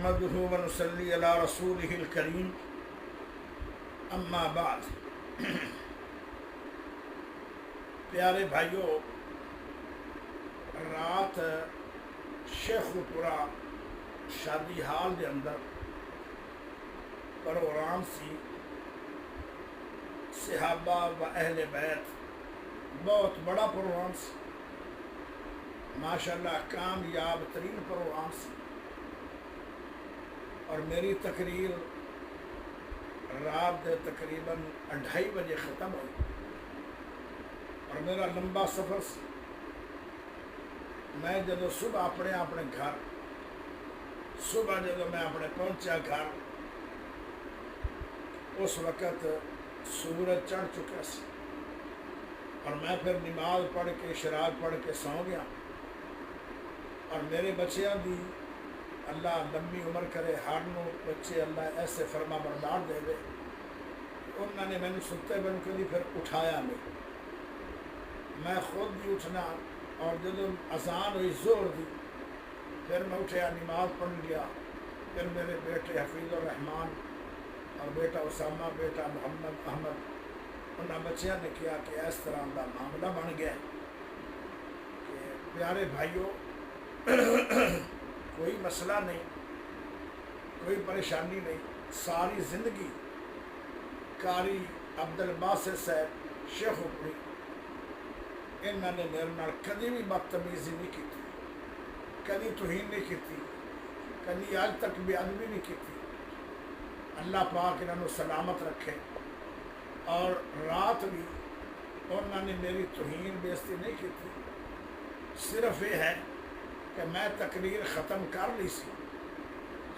نحمده ونصلي على رسوله الكريم اما بعد پیارے بھائیو، رات شیخ پورا شادی حال دے اندر پروگرام سی صحابہ و اہل بیت، بہت بڑا پروگرام سی، ماشاءاللہ کامیاب ترین پروگرام سی، اور میری تقریر رات دے تقریباً 2:30 بجے ختم ہوئی، اور میرا لمبا سفر سی۔ میں جدو صبح اپنے گھر جدو میں اپنے پہنچا گھر، اس وقت سورج چڑھ چکا سی، اور میں پھر نماز پڑھ کے اشراق پڑھ کے سو گیا، اور میرے بچیاں دی اللہ لمبی عمر کرے، ہارنوں بچے اللہ ایسے فرما بردار دے دے، انہوں نے مینوں ستے بن کبھی پھر اٹھایا نہیں، میں خود بھی اٹھنا، اور جب اذان ہوئی زور دی پھر میں اٹھیا، نماز پڑھ گیا۔ پھر میرے بیٹے حفیظ الرحمان اور بیٹا اسامہ، بیٹا محمد احمد، انہاں بچیاں نے کیا کہ اس طرح کا معاملہ بن گیا کہ پیارے بھائیوں کوئی مسئلہ نہیں، کوئی پریشانی نہیں، ساری زندگی قاری عبدالباسط صاحب شیخ پوری انہوں نے میرے نال کدی بھی بدتمیزی نہیں کی، کدی توہین نہیں کی، کدی آج تک بے ادبی نہیں کی۔ اللہ پاک انہوں نے سلامت رکھے، اور رات بھی انہوں نے میری توہین بےزتی نہیں کی۔ صرف یہ ہے کہ میں تقریر ختم کر لی سی،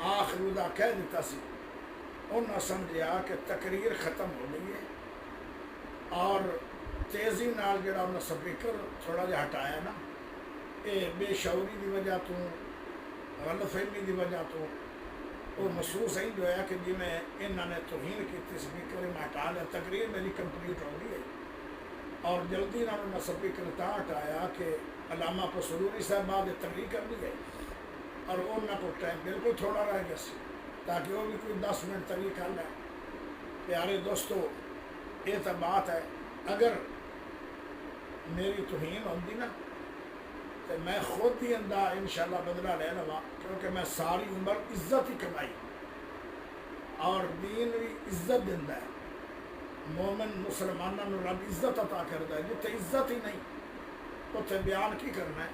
آخر دا کہہ دیتا سی، انہوں سمجھا کہ تقریر ختم ہو گئی ہے، اور تیزی نال جڑا انہوں سپیکر تھوڑا جہا ہٹایا نا، یہ بے شعوری دی وجہ تو، غلط فہمی دی وجہ تو وہ محسوس ہی جو ہے کہ جی میں انہوں نے توہین کی تھی، سپیکر میں ہٹا لیا، تقریر میری کمپلیٹ ہو گئی ہے۔ اور جلدی انہوں نے سپیکر تا ہٹایا کہ علامہ پسرور صاحب بعد تقریر کر دی گئی، اور انہوں کو ٹائم بالکل تھوڑا رہ گیا سی تاکہ وہ بھی کوئی 10 منٹ تقریر کر لیں۔ پیارے دوستو، یہ تو بات ہے، اگر میری توہین ہوندی نا تو میں خود ہی اندر انشاءاللہ بدلہ لے لوا، کیونکہ میں ساری عمر عزت ہی کمائی، اور دین بھی عزت دینا ہے، مومن مسلمانوں رب عزت عطا کرتا ہے، جتے عزت ہی نہیں اتنے بیان کی کرنا ہے۔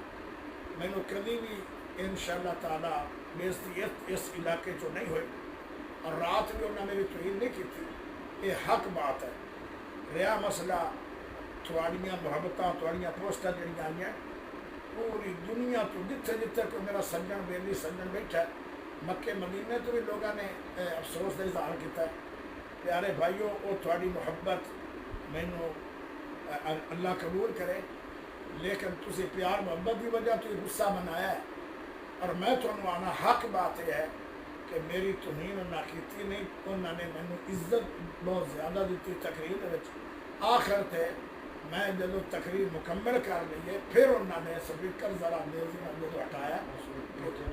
میں نے کبھی بھی انشاءاللہ تعالی بےزتی اس علاقے چو نہیں ہوئی، اور رات بھی انہوں نے میری توہین نہیں کی تھی، یہ حق بات ہے۔ رہا مسئلہ تھوڑیاں محبتاں، تھوڑیاں پوسٹاں جڑیاں آئی ہیں پوری دنیا تو، جتھے جتھے کوئی میرا سجن بیلی سجن بیٹھا ہے، مکے مدینے تو بھی لوگوں نے افسوس کا اظہار کیتا ہے۔ پیارے بھائیوں، وہ تھوڑی محبت مینوں اللہ قبول کرے، لیکن تسی پیار محبت کی وجہ تو غصہ بنایا ہے، اور میں تمہیں آنا حق بات یہ ہے کہ میری توہین انہوں کی نہیں، انہوں نے مینوں عزت بہت زیادہ دیتی تقریر دے وچ۔ آخر تے میں جدو تقریر مکمل کر لی ہے، پھر انہوں نے سپیکر ذرا تیزی نال جدو ہٹایا،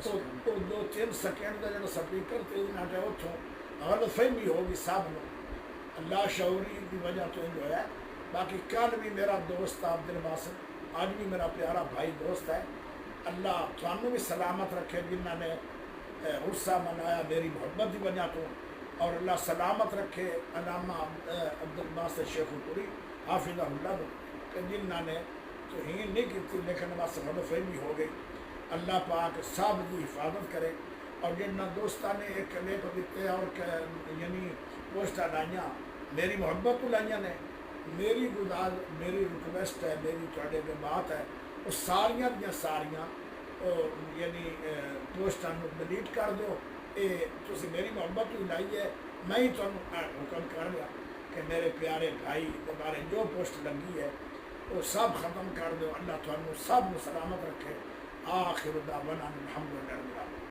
تو 2-3 سیکنڈ کا جب سپیکر تیزی نال ہٹایا، اتوں غلط فہمی ہوگی سب لوگ، اللہ شعوری کی وجہ تو یہ جو ہے۔ باقی کل بھی میرا دوست عبدالباسط، آج بھی میرا پیارا بھائی دوست ہے، اللہ تھانوں بھی سلامت رکھے جنہوں نے غصہ منایا میری محبت کی وجہ تو، اور اللہ سلامت رکھے علامہ عبدالباسط شیخ پوری حافظہ اللہ کہ جنہوں نے توہین نہیں کی تھی، لیکن بس غلط فہمی ہو گئی۔ اللہ پاک سب کی حفاظت کرے، اور جنہاں دوستوں نے ایک کلپ دیتے اور یعنی پوسٹاں لائیاں میری محبت کو لائیاں نے، میری ریکویسٹ ہے، میری تھوڑے کے بات ہے، وہ ساریاں دیاں ساریاں یعنی پوسٹاں ڈیلیٹ کر دو۔ یہ تسی میری محبت کو لائی ہے، میں ہی تمہیں حکم کر لیا کہ میرے پیارے بھائی بارے جو پوسٹ لگی ہے وہ سب ختم کر دو۔ اللہ تمہیں سب سلامت رکھے۔ آخر دعوانا الحمدللہ۔